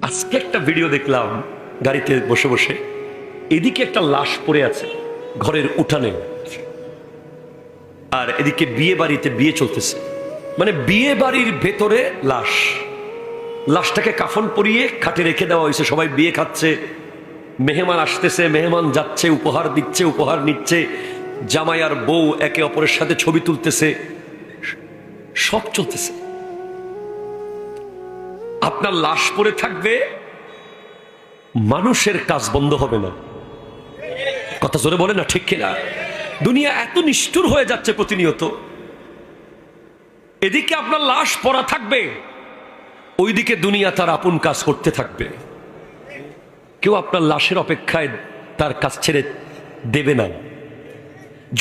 আজকে একটা ভিডিও দেখলাম গাড়িতে বসে বসে, এদিকে একটা লাশ পড়ে আছে ঘরের উঠানে, আর এদিকে বিয়ে বাড়িতে বিয়ে চলতেছে, মানে বিয়ে বাড়ির ভেতরে লাশ, লাশটাকে কাফন পরিয়ে খাটে রেখে দেওয়া হয়েছে। সবাই বিয়ে খাচ্ছে, মেহমান আসতেছে, মেহমান যাচ্ছে, উপহার দিচ্ছে, উপহার নিচ্ছে, জামাই আর বউ একে অপরের সাথে ছবি তুলতেছে, সব চলতেছে। আপনার লাশ পড়ে থাকবে, মানুষের কাজ বন্ধ হবে না। কথা জোরে বলে না, ঠিক কিনা? দুনিয়া এত নিষ্ঠুর হয়ে যাচ্ছে প্রতিনিয়ত। এদিকে আপনার লাশ পড়া থাকবে, ওইদিকে দুনিয়া তার আপন কাজ করতে থাকবে। কেউ আপনার লাশের অপেক্ষায় তার কাজ ছেড়ে দেবে না।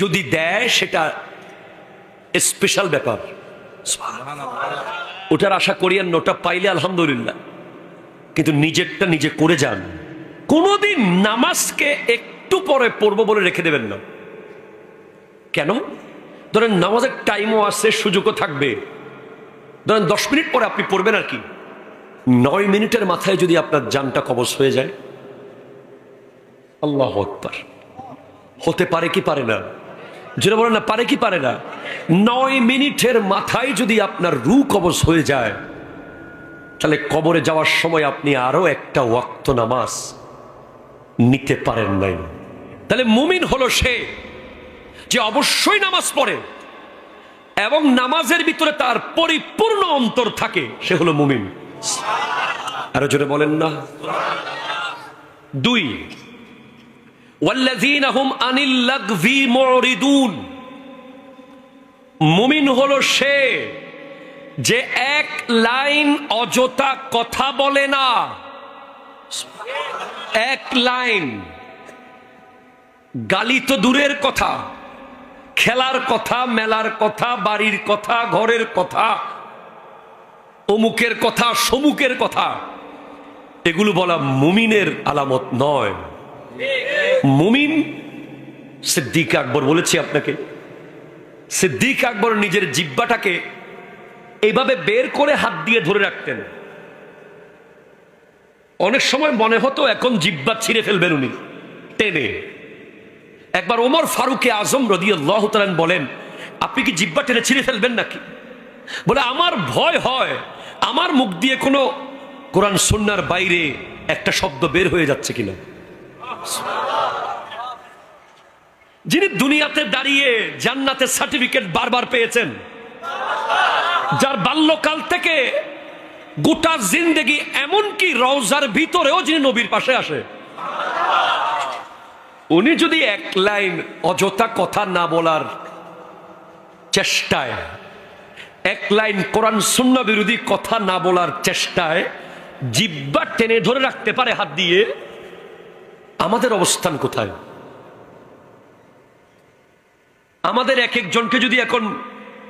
যদি দেয় সেটা স্পেশাল ব্যাপার, ওটার আশা করিয়েন, ওটা পাইলে আলহামদুলিল্লাহ, কিন্তু নিজেরটা নিজে করে যান। কোনোদিন নামাজকে একটু পরে পড়বো বলে রেখে দেবেন না। কেন? ধরেন নামাজের টাইমও আছে, সুযোগও থাকবে, ধরেন 10 মিনিট পরে আপনি পড়বেন, আর কি 9 মিনিটের মাথায় যদি আপনার জানটা কবজ হয়ে যায়, আল্লাহু আকবার। হতে পারে কি পারে না? যেটা বলেন না, পারে কি পারে না? 9 মিনিটের মাথায় যদি আপনার রূহ কবজ হয়ে যায়, তাহলে কবরে যাওয়ার সময় আপনি আরো একটা ওয়াক্ত নামাজ নিতে পারেন নাই। তাহলে মুমিন হলো সে যে অবশ্যই নামাজ পড়ে এবং নামাজের ভিতরে তার পরিপূর্ণ অন্তর থাকে, সে হলো মুমিন। আরো জোরে বলেন না। 2, ওয়াল্লাযীনা হুম আনিল লাগভি মুরিদুন। মুমিন হলো সে যে এক লাইন অযথা কথা বলে না। এক লাইন গালি তো দূরের কথা, খেলার কথা, মেলার কথা, বাড়ির কথা, ঘরের কথা, অমুকের কথা, সমুকের কথা, এগুলো বলা মুমিনের আলামত নয়। মুমিন, সিদ্দিক আকবর বলেছি আপনাকে, সিদ্দিক আকবর নিজের জিহ্বাটাকে এইভাবে বের করে হাত দিয়ে ধরে রাখতেন। অনেক সময় মনে হতো এখন জিহ্বা ছিঁড়ে ফেলবেন উনি টেনে। একবার ওমর ফারুক আজম রাদিয়াল্লাহু তাআলা বলেন, আপনি কি জিহ্বা টেনে ছিঁড়ে ফেলবেন নাকি? বলে, আমার ভয় হয় আমার মুখ দিয়ে কোনো কোরআন সুন্নাহর বাইরে একটা শব্দ বের হয়ে যাচ্ছে কিনা। যিনি দুনিয়াতে দাঁড়িয়ে জান্নাতের সার্টিফিকেট বারবার পেয়েছেন, যার বাল্যকাল থেকে গোটা জিন্দেগি, এমনকি রওজার ভিতরেও যিনি নবীর পাশে আসে, উনি যদি এক লাইন অযথা কথা না বলার চেষ্টায়, এক লাইন কোরআন সুন্নাহ বিরোধী কথা না বলার চেষ্টায় জিহ্বা টেনে ধরে রাখতে পারে হাত দিয়ে, আমাদের অবস্থান কোথায়? আমাদের এক একজনকে যদি এখন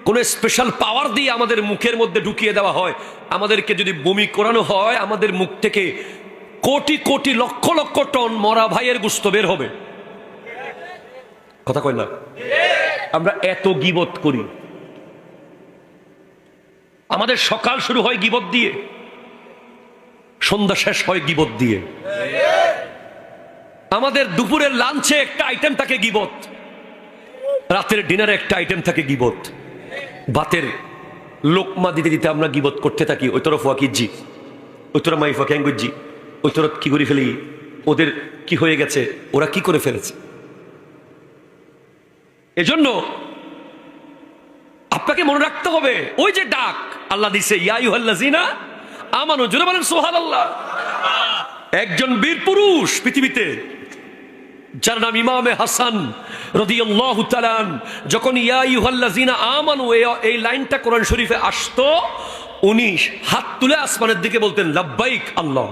কোন স্পেশাল পাওয়ার দিয়ে আমাদের মুখের মধ্যে ঢুকিয়ে দেওয়া হয়, আমাদেরকে যদি বমি করানো হয়, আমাদের মুখ থেকে কোটি কোটি লক্ষ লক্ষ টন মরা ভাইয়ের গোশত বের হবে। কথা কই না? আমরা এত গীবত করি। আমাদের সকাল শুরু হয় গীবত দিয়ে, সন্ধ্যা শেষ হয় গীবত দিয়ে। আমাদের দুপুরের লাঞ্চে একটা আইটেম থাকে গীবত, রাতের ডিনারে একটা আইটেম থাকে গীবত। ভাতের লোকমা দিতে দিতে আমরা গীবত করতে থাকি, ওই তরফ ওয়াকিজি, ওই তরফ মাইফা ক্যাঙ্গুজি, ওই তরফ কি করে ফেলি, ওদের কি হয়ে গেছে, ওরা কি করে ফেলেছে। এজন্য আপনাকে মনে রাখতে হবে, ওই যে ডাক আল্লাহ দিছে, ইয়া আইয়ুহাল্লাযীনা আমানু, জোরে বলেন সুবহানাল্লাহ। একজন বীর পুরুষ পৃথিবীতে, যার নাম ইমামে হাসান রাদিয়াল্লাহু তাআলা, যখন ইয়া আইয়ুহাল্লাযীনা আমানু এই লাইনটা কোরআন শরীফে আসতো, উনি হাত তুলে আসমানের দিকে বলতেন, লাব্বাইক আল্লাহ।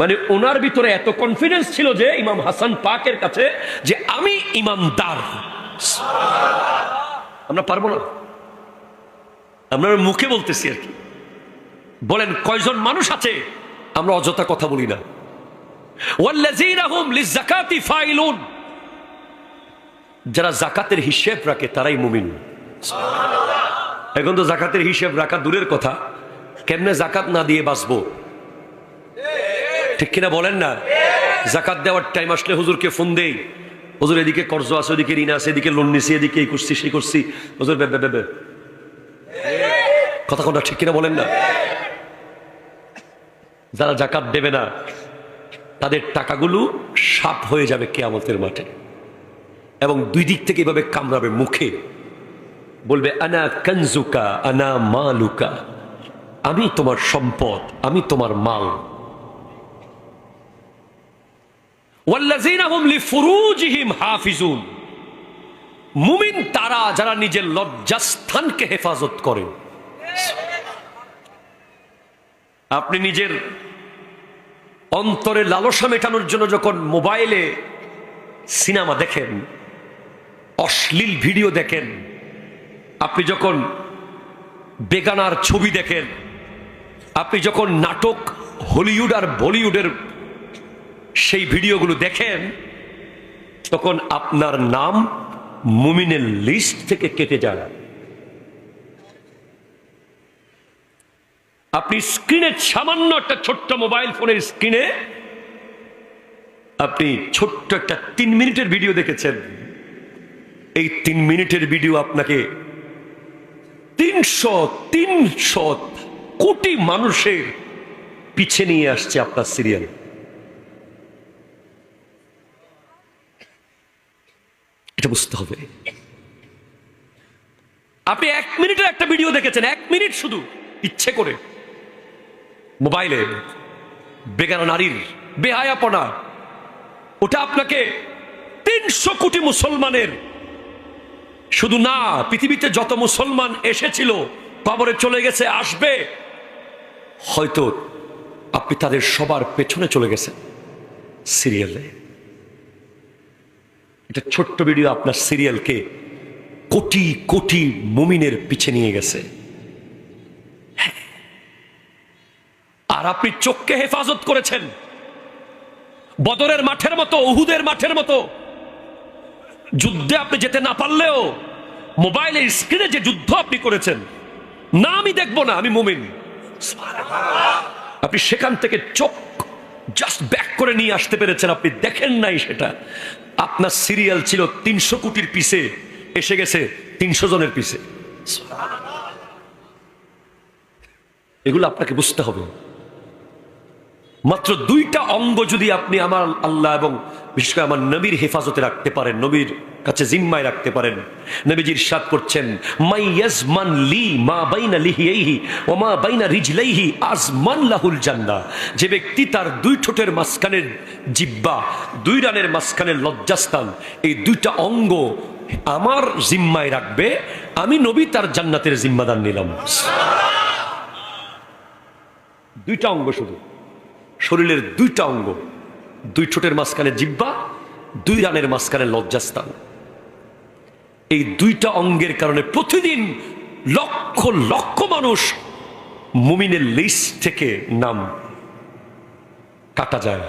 মানে ওনার ভিতরে এত কনফিডেন্স ছিল যে ইমাম হাসান পাকের কাছে, যে আমি ইমানদার। আমরা পারবো না? আমরা মুখে বলতেছি আর কি। বলেন কয়জন মানুষ আছে আমরা অযথা কথা বলি না? ওয়াল্লাযীনা হুম লিযাকাতি ফাইলুন, যারা যাকাতের হিসাব রাখে তারাই মুমিন। এখন তো যাকাতের হিসাব রাখা দূরের কথা, কেমনে জাকাত না দিয়ে বাঁচবো? ঠিক কিনা বলেন না? জাকাত দেওয়ার টাইম আসলে হুজুরকে ফোন দেই, হুজুর এদিকে কর্জ আছে, ওদিকে ঋণ আছে, এদিকে লোন নিছি, এদিকে এই করছি সেই করছি, হুজুর কথা কোনটা ঠিক কিনা বলেন না? যারা জাকাত দেবে না তাদের টাকাগুলো সাপ হয়ে যাবে কিয়ামতের মাঠে, এবং দুই দিক থেকে এভাবে কামড়াবে মুখে, বলবে আনা কানজুকা আনা মালুকা, আমি তোমার সম্পদ, আমি তোমার মাল। ওয়াল্লাযীনা হুম লিফুরুজিহিম হাফিজুন, মুমিন তারা যারা নিজের লজ্জাস্থানকে হেফাজত করে। আপনি নিজের অন্তরে লালসা মেটানোর জন্য যখন মোবাইলে সিনেমা দেখেন, অশ্লীল ভিডিও দেখেন, আপনি যখন বেগানার ছবি দেখেন, আপনি যখন নাটক হলিউড আর বলিউডের সেই ভিডিওগুলো দেখেন, তখন আপনার নাম মুমিনের লিস্ট থেকে কেটে যায়। আপনি স্ক্রিনে, সামান্য একটা ছোট্ট মোবাইল ফোনের স্ক্রিনে আপনি ছোট্ট একটা 3 মিনিটের ভিডিও দেখেছেন, এই 3 মিনিটের ভিডিও আপনাকে 300 কোটি মানুষের পিছে নিয়ে আসছে আপনার সিরিয়াল। এটা বুঝতে হবে। আপনি 1 মিনিটের একটা ভিডিও দেখেছেন, 1 মিনিট শুধু ইচ্ছে করে মোবাইলে, বেগানা নারীর বেহায়াপনা, ওটা আপনাকে 300 কোটি মুসলমানের, শুধু না পৃথিবীতে যত মুসলমান এসেছিল, কবরে চলে গেছে, আসবে, হয়তো আপনি তাদের সবার পেছনে চলে গেছেন সিরিয়ালে। এটা ছোট্ট ভিডিও আপনার সিরিয়ালকে কোটি কোটি মুমিনের পিছে নিয়ে গেছে। আর আপনি চোখকে হেফাজত করেছেন, বদরের মাঠের মতো, উহুদের মাঠের মতো যুদ্ধে আপনি যেতে না পারলেও মোবাইলের স্ক্রিনে যে যুদ্ধ আপনি করেছেন, না আমি দেখবো না, আমি মুমিন, আপনি সেখান থেকে চোখ জাস্ট ব্যাক করে নিয়ে আসতে পেরেছেন। আপনি দেখেন নাই সেটা। আপনার সিরিয়াল ছিল 300 কোটির পিছে, এসে গেছে 300 জনের পিছে। এগুলো আপনাকে বুঝতে হবে। মাত্র 2টা অঙ্গ যদি আপনি আমার আল্লাহ এবং বিশেষ করে আমার নবীর হেফাজতে রাখতে পারেন, নবীর কাছে জিম্মায় রাখতে পারেন, নবীজি ইরশাদ করছেন, মাই ইয়াজমান লি মা বাইনা লিহিয়াইহি ওয়া মা বাইনা রিজলাইহি আজমান লাহুল জান্নাহ। যে ব্যক্তি তার 2 ঠোঁটের মাঝখানের জিহ্বা, 2 রানের মাঝখানের লজ্জাস্থান, এই 2টা অঙ্গ আমার জিম্মায় রাখবে, আমি নবী তার জান্নাতের জিম্মাদার নিলাম। 2টা অঙ্গ শুধু, শরীরের 2টা অঙ্গ, 2 ঠোঁটের মাঝখানে জিহ্বা, 2 রানের মাঝখানে লজ্জাস্থান। এই 2টা অঙ্গের কারণে প্রতিদিন লক্ষ লক্ষ মানুষ মুমিনের লিস্ট থেকে নাম কাটা যায়।